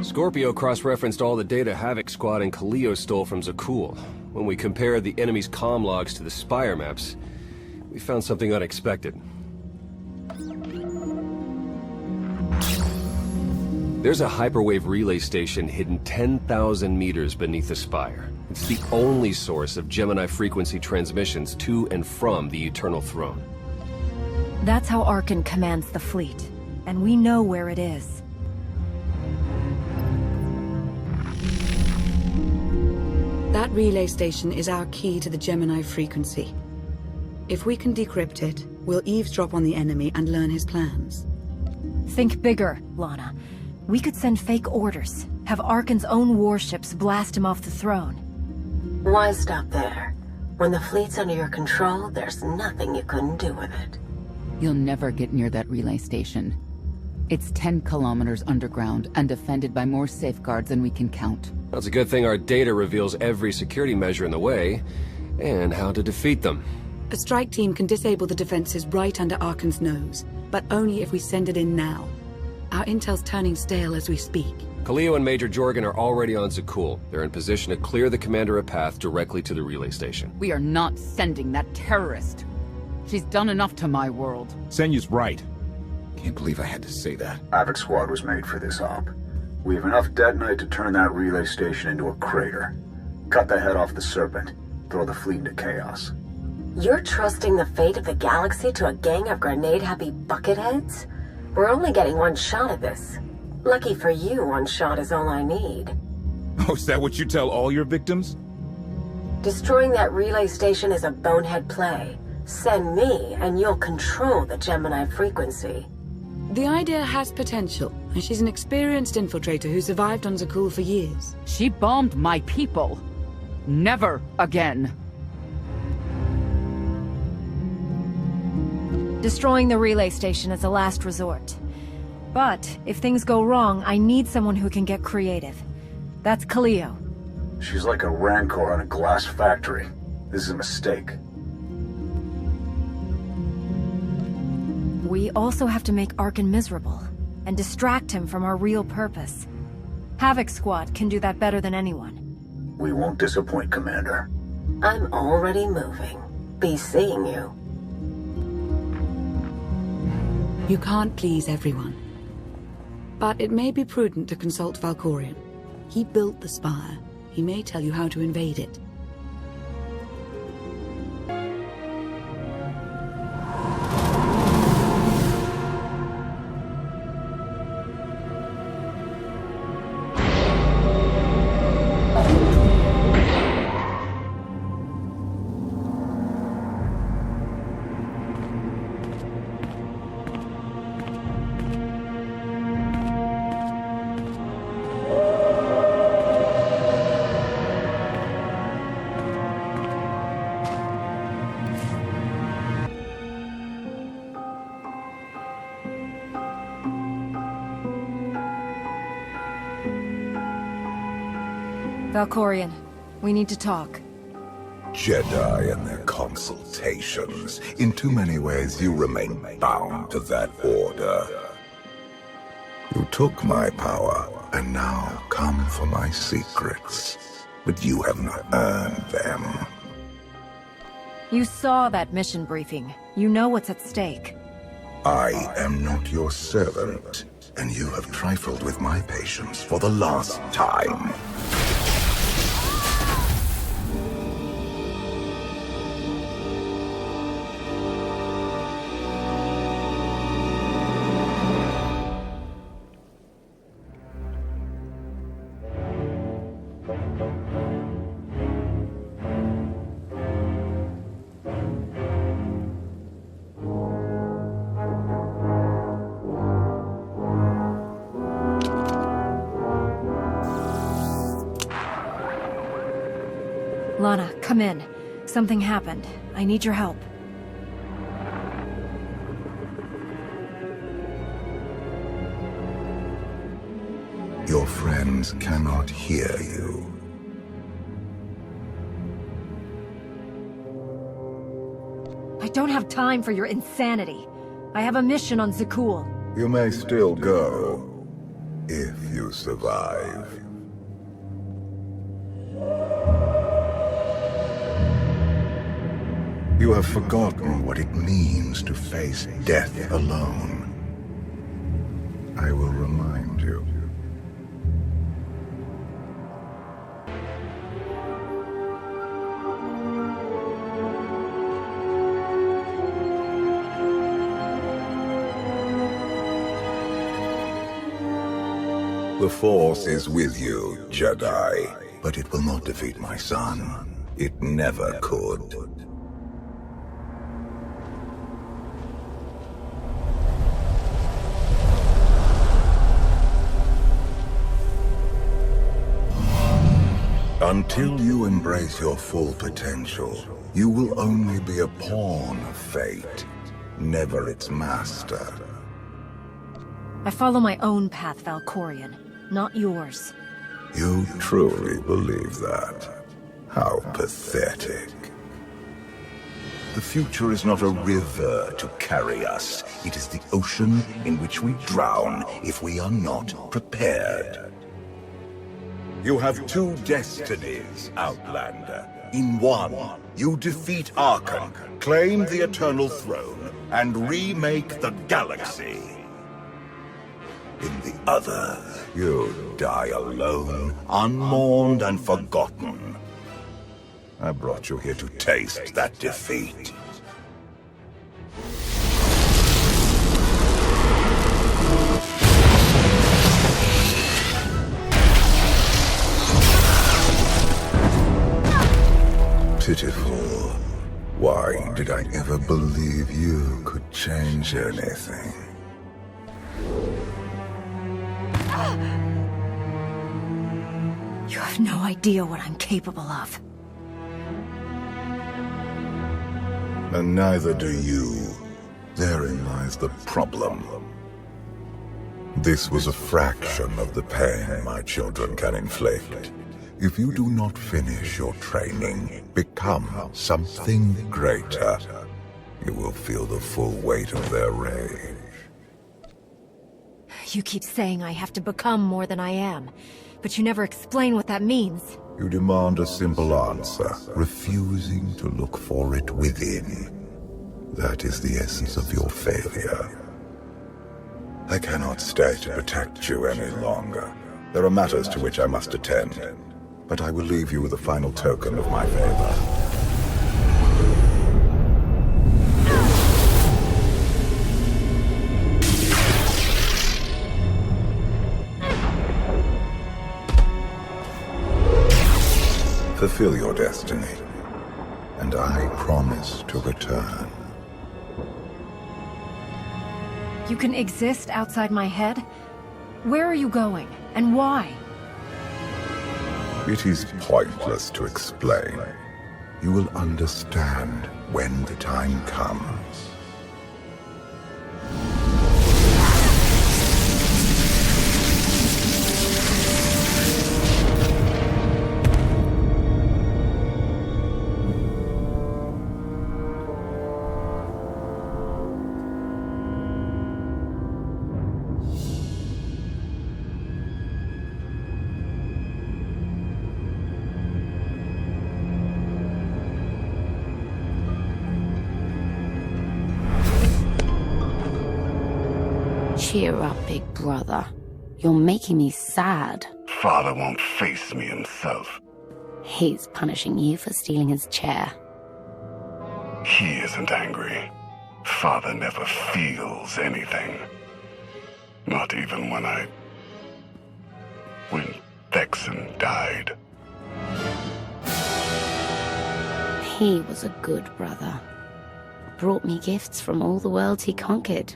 Scorpio cross-referenced all the data Havoc Squad and Kaleo stole from Zakul. When we compared the enemy's comm logs to the Spire maps, we found something unexpected. There's a hyperwave relay station hidden 10,000 meters beneath the Spire. It's the only source of Gemini frequency transmissions to and from the Eternal Throne. That's how Arkan commands the fleet, and we know where it is. That relay station is our key to the Gemini frequency. If we can decrypt it, we'll eavesdrop on the enemy and learn his plans. Think bigger, Lana. We could send fake orders, have Arkan's own warships blast him off the throne. Why stop there? When the fleet's under your control, there's nothing you couldn't do with it. You'll never get near that relay station. It's 10 kilometers underground and defended by more safeguards than we can count. That's a good thing our data reveals every security measure in the way, and how to defeat them. A strike team can disable the defenses right under Arkan's nose, but only if we send it in now. Our intel's turning stale as we speak. Kaleo and Major Jorgen are already on Zakul. They're in position to clear the commander a path directly to the relay station. We are not sending that terrorist. She's done enough to my world. Senyu's right. Can't believe I had to say that. Havoc Squad was made for this op. We have enough detonite to turn that relay station into a crater. Cut the head off the Serpent. Throw the fleet into chaos. You're trusting the fate of the galaxy to a gang of grenade-happy bucketheads? We're only getting one shot at this. Lucky for you, one shot is all I need. Oh, is that what you tell all your victims? Destroying that relay station is a bonehead play. Send me, and you'll control the Gemini frequency. The idea has potential, and she's an experienced infiltrator who survived on Zakul for years. She bombed my people. Never again. Destroying the relay station is a last resort. But if things go wrong, I need someone who can get creative. That's Kaleo. She's like a rancor in a glass factory. This is a mistake. We also have to make Arkan miserable, and distract him from our real purpose. Havoc Squad can do that better than anyone. We won't disappoint, Commander. I'm already moving. Be seeing you. You can't please everyone. But it may be prudent to consult Valkorion. He built the Spire. He may tell you how to invade it. Valkorion, we need to talk. Jedi and their consultations. In too many ways, you remain bound to that order. You took my power, and now come for my secrets. But you have not earned them. You saw that mission briefing. You know what's at stake. I am not your servant, and you have trifled with my patience for the last time. Lana, come in. Something happened. I need your help. Your friends cannot hear you. I don't have time for your insanity. I have a mission on Zakul. You may still go, if you survive. You have forgotten what it means to face death alone. I will remind you. The Force is with you, Jedi, but it will not defeat my son. It never could. Until you embrace your full potential, you will only be a pawn of fate, never its master. I follow my own path, Valkorion, not yours. You truly believe that? How pathetic. The future is not a river to carry us. It is the ocean in which we drown if we are not prepared. You have two destinies, Outlander. In one, you defeat Archon, claim the Eternal Throne, and remake the galaxy. In the other, you die alone, unmourned and forgotten. I brought you here to taste that defeat. Pitiful. Why did I ever believe you could change anything? You have no idea what I'm capable of. And neither do you. Therein lies the problem. This was a fraction of the pain my children can inflict. If you do not finish your training, become something greater, you will feel the full weight of their rage. You keep saying I have to become more than I am, but you never explain what that means. You demand a simple answer, refusing to look for it within. That is the essence of your failure. I cannot stay to protect you any longer. There are matters to which I must attend, but I will leave you with a final token of my favor. Fulfill your destiny, and I promise to return. You can exist outside my head? Where are you going, and why? It is pointless to explain. You will understand when the time comes. Cheer up, big brother. You're making me sad. Father won't face me himself. He's punishing you for stealing his chair. He isn't angry. Father never feels anything. Not even when XII died. He was a good brother. Brought me gifts from all the worlds he conquered.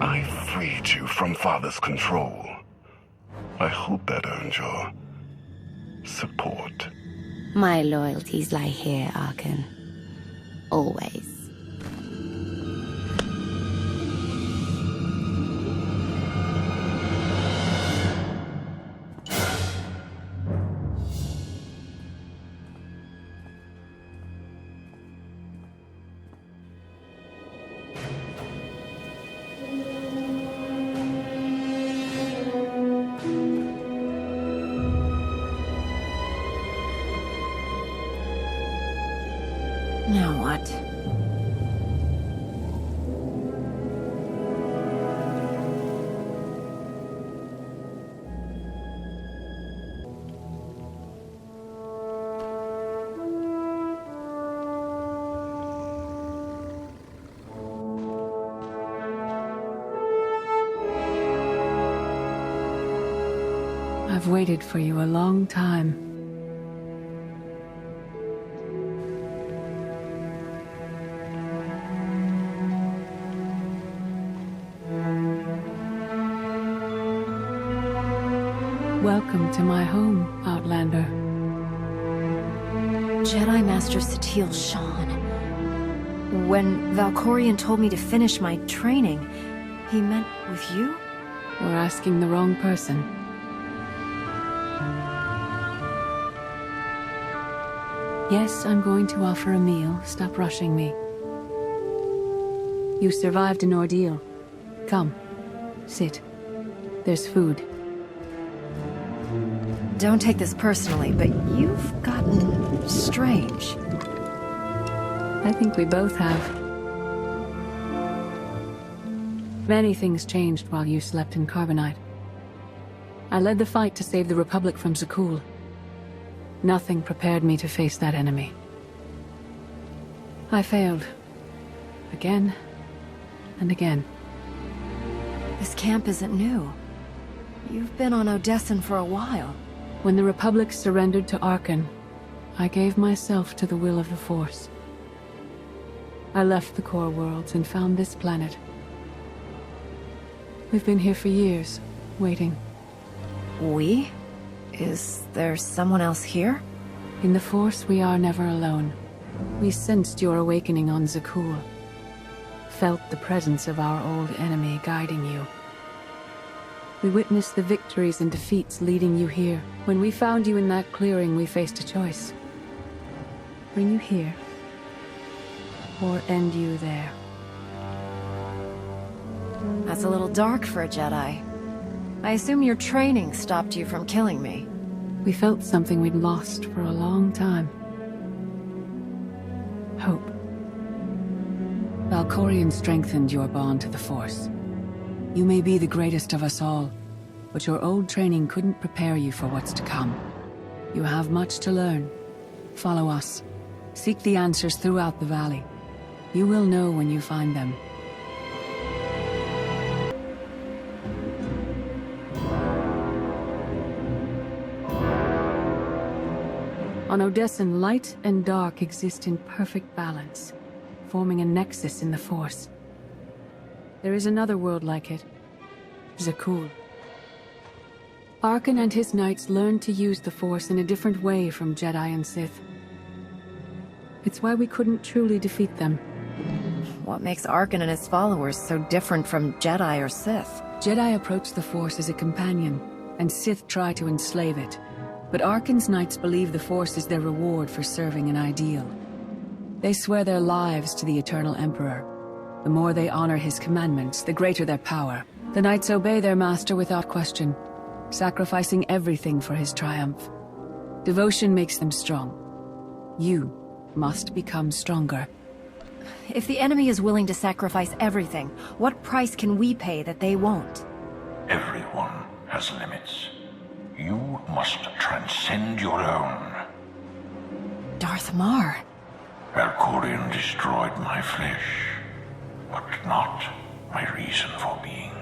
I freed you from Father's control. I hope that earned your support. My loyalties lie here, Archon. Always. Now what? I've waited for you a long time. Welcome to my home, Outlander. Jedi Master Satil Shan. When Valkorion told me to finish my training, he meant with you? You're asking the wrong person. Yes, I'm going to offer a meal. Stop rushing me. You survived an ordeal. Come, sit. There's food. Don't take this personally, but you've gotten strange. I think we both have. Many things changed while you slept in Carbonite. I led the fight to save the Republic from Zakul. Nothing prepared me to face that enemy. I failed. Again and again. This camp isn't new. You've been on Odessen for a while. When the Republic surrendered to Arkan, I gave myself to the will of the Force. I left the core worlds and found this planet. We've been here for years, waiting. We? Is there someone else here? In the Force, we are never alone. We sensed your awakening on Zakul. Felt the presence of our old enemy guiding you. We witnessed the victories and defeats leading you here. When we found you in that clearing, we faced a choice. Bring you here, or end you there. That's a little dark for a Jedi. I assume your training stopped you from killing me. We felt something we'd lost for a long time. Hope. Valkorion strengthened your bond to the Force. You may be the greatest of us all, but your old training couldn't prepare you for what's to come. You have much to learn. Follow us. Seek the answers throughout the valley. You will know when you find them. On Odessen, light and dark exist in perfect balance, forming a nexus in the Force. There is another world like it, Zakul. Arkan and his knights learned to use the Force in a different way from Jedi and Sith. It's why we couldn't truly defeat them. What makes Arkan and his followers so different from Jedi or Sith? Jedi approach the Force as a companion, and Sith try to enslave it. But Arkan's knights believe the Force is their reward for serving an ideal. They swear their lives to the Eternal Emperor. The more they honor his commandments, the greater their power. The knights obey their master without question, sacrificing everything for his triumph. Devotion makes them strong. You must become stronger. If the enemy is willing to sacrifice everything, what price can we pay that they won't? Everyone has limits. You must transcend your own. Darth Mar. Valkorion destroyed my flesh, but not my reason for being.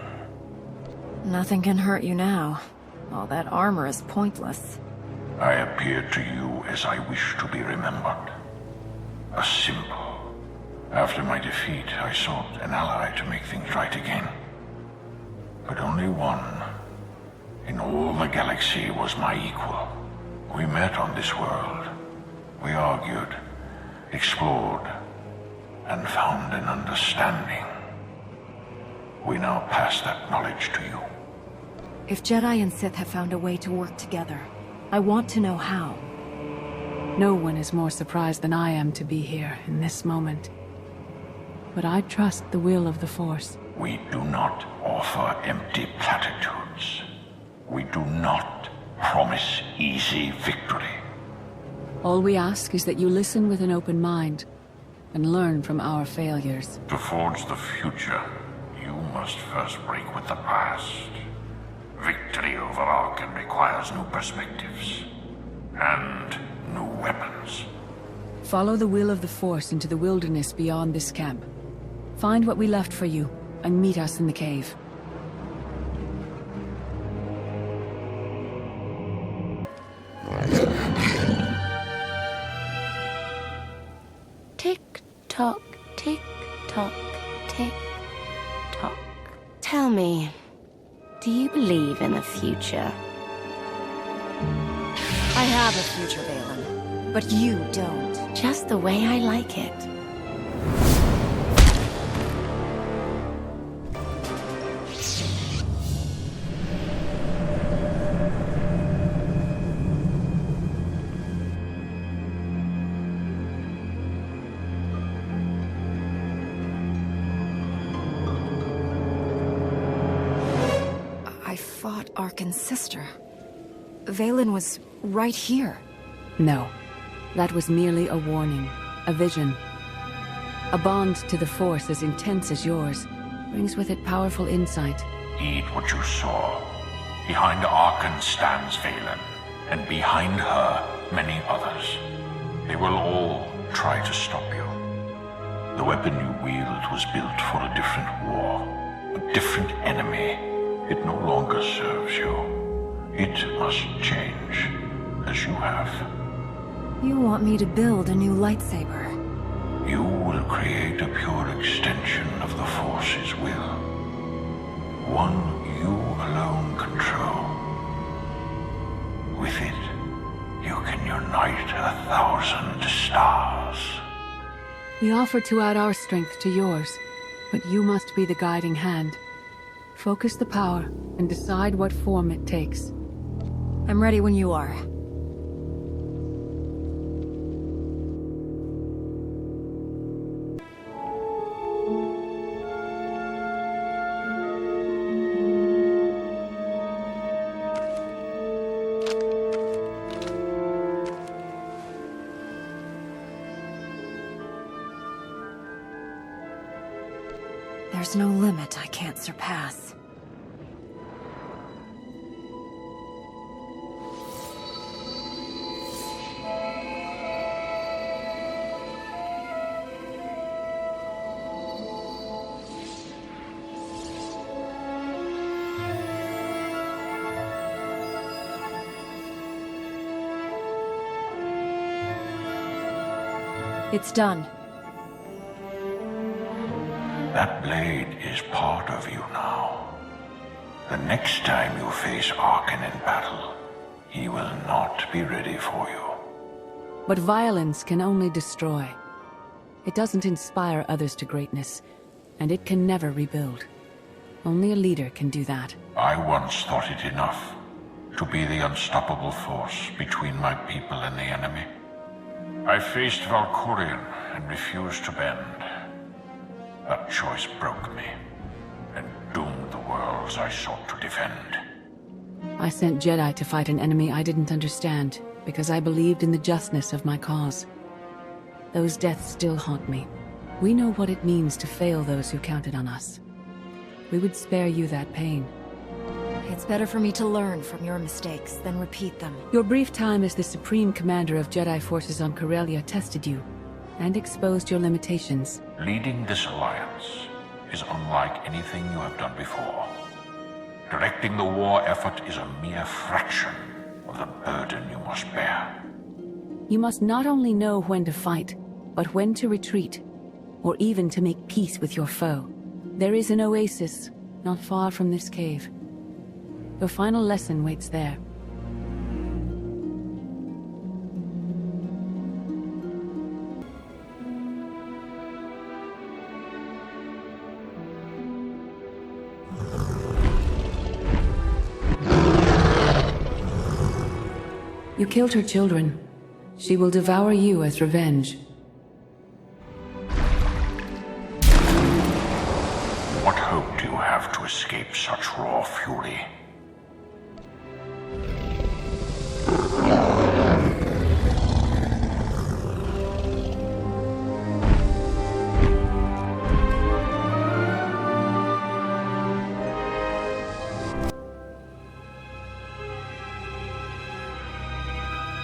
Nothing can hurt you now. All that armor is pointless. I appeared to you as I wish to be remembered. A symbol. After my defeat, I sought an ally to make things right again. But only one in all the galaxy was my equal. We met on this world. We argued, explored, and found an understanding. We now pass that knowledge to you. If Jedi and Sith have found a way to work together, I want to know how. No one is more surprised than I am to be here in this moment. But I trust the will of the Force. We do not offer empty platitudes. We do not promise easy victory. All we ask is that you listen with an open mind, and learn from our failures. To forge the future, you must first break with the past. Victory over Arkham requires new perspectives and new weapons. Follow the will of the Force into the wilderness beyond this camp. Find what we left for you, and meet us in the cave. Tick-tock, tick-tock, tick-tock. Tell me, do you believe in the future? I have a future, Valen, but you don't. Just the way I like it. I fought Arkan's sister. Valen was right here. No. That was merely a warning, a vision. A bond to the Force as intense as yours brings with it powerful insight. Heed what you saw. Behind Arkan stands Valen, and behind her, many others. They will all try to stop you. The weapon you wield was built for a different war, a different enemy. It no longer serves you. It must change, as you have. You want me to build a new lightsaber? You will create a pure extension of the Force's will. One you alone control. With it, you can unite 1,000 stars. We offer to add our strength to yours, but you must be the guiding hand. Focus the power and decide what form it takes. I'm ready when you are. There's no limit I can't surpass. It's done. That blade is part of you now. The next time you face Arkan in battle, he will not be ready for you. But violence can only destroy. It doesn't inspire others to greatness, and it can never rebuild. Only a leader can do that. I once thought it enough to be the unstoppable force between my people and the enemy. I faced Valkyrian and refused to bend. That choice broke me and doomed the worlds I sought to defend. I sent Jedi to fight an enemy I didn't understand, because I believed in the justness of my cause. Those deaths still haunt me. We know what it means to fail those who counted on us. We would spare you that pain. It's better for me to learn from your mistakes than repeat them. Your brief time as the Supreme Commander of Jedi forces on Corellia tested you, and exposed your limitations. Leading this alliance is unlike anything you have done before. Directing the war effort is a mere fraction of the burden you must bear. You must not only know when to fight, but when to retreat, or even to make peace with your foe. There is an oasis not far from this cave. Your final lesson waits there. You killed her children. She will devour you as revenge. What hope do you have to escape such raw fury?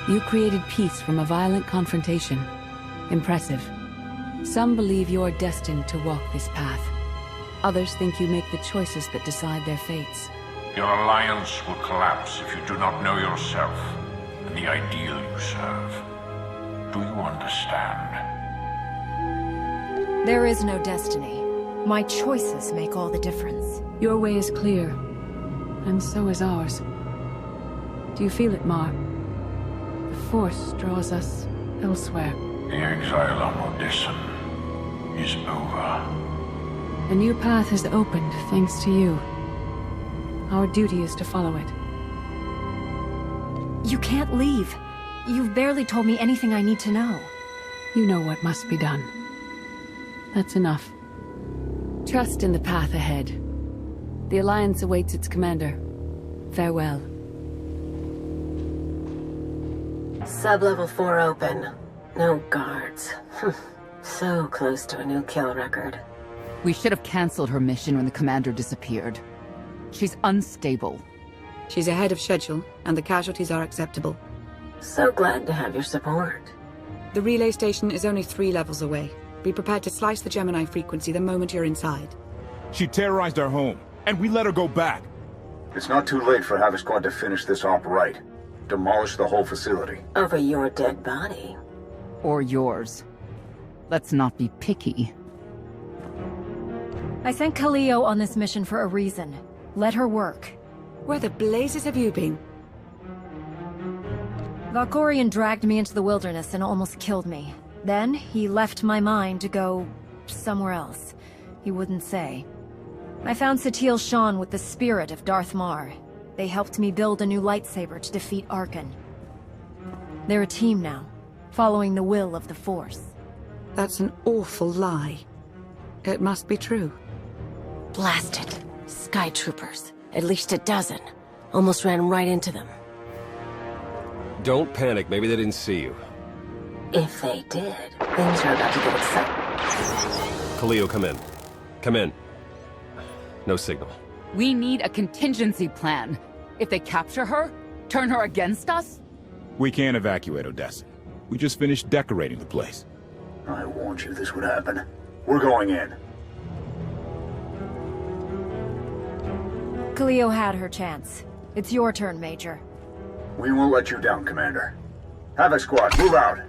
You created peace from a violent confrontation. Impressive. Some believe you're destined to walk this path. Others think you make the choices that decide their fates. Your alliance will collapse if you do not know yourself and the ideal you serve. Do you understand? There is no destiny. My choices make all the difference. Your way is clear, and so is ours. Do you feel it, Mar? The Force draws us elsewhere. The exile on Odysseum is over. A new path has opened thanks to you. Our duty is to follow it. You can't leave. You've barely told me anything I need to know. You know what must be done. That's enough. Trust in the path ahead. The Alliance awaits its commander. Farewell. Sub-level 4 open. No guards. So close to a new kill record. We should have canceled her mission when the commander disappeared. She's unstable. She's ahead of schedule, and the casualties are acceptable. So glad to have your support. The relay station is only 3 levels away. Be prepared to slice the Gemini frequency the moment you're inside. She terrorized our home, and we let her go back. It's not too late for Havoc Squad to finish this op right. Demolish the whole facility. Over your dead body. Or yours. Let's not be picky. I sent Kaleo on this mission for a reason. Let her work. Where the blazes have you been? Valkorion dragged me into the wilderness and almost killed me. Then, he left my mind to go somewhere else. He wouldn't say. I found Satil Shan with the spirit of Darth Mar. They helped me build a new lightsaber to defeat Arkan. They're a team now, following the will of the Force. That's an awful lie. It must be true. Blast it. Sky troopers. At least a dozen. Almost ran right into them. Don't panic, maybe they didn't see you. If they did, things are about to get exciting. Kaleo, come in. Come in. No signal. We need a contingency plan. If they capture her, turn her against us? We can't evacuate Odessa. We just finished decorating the place. I warned you this would happen. We're going in. Kaleo had her chance. It's your turn, Major. We won't let you down, Commander. Havoc Squad, move out!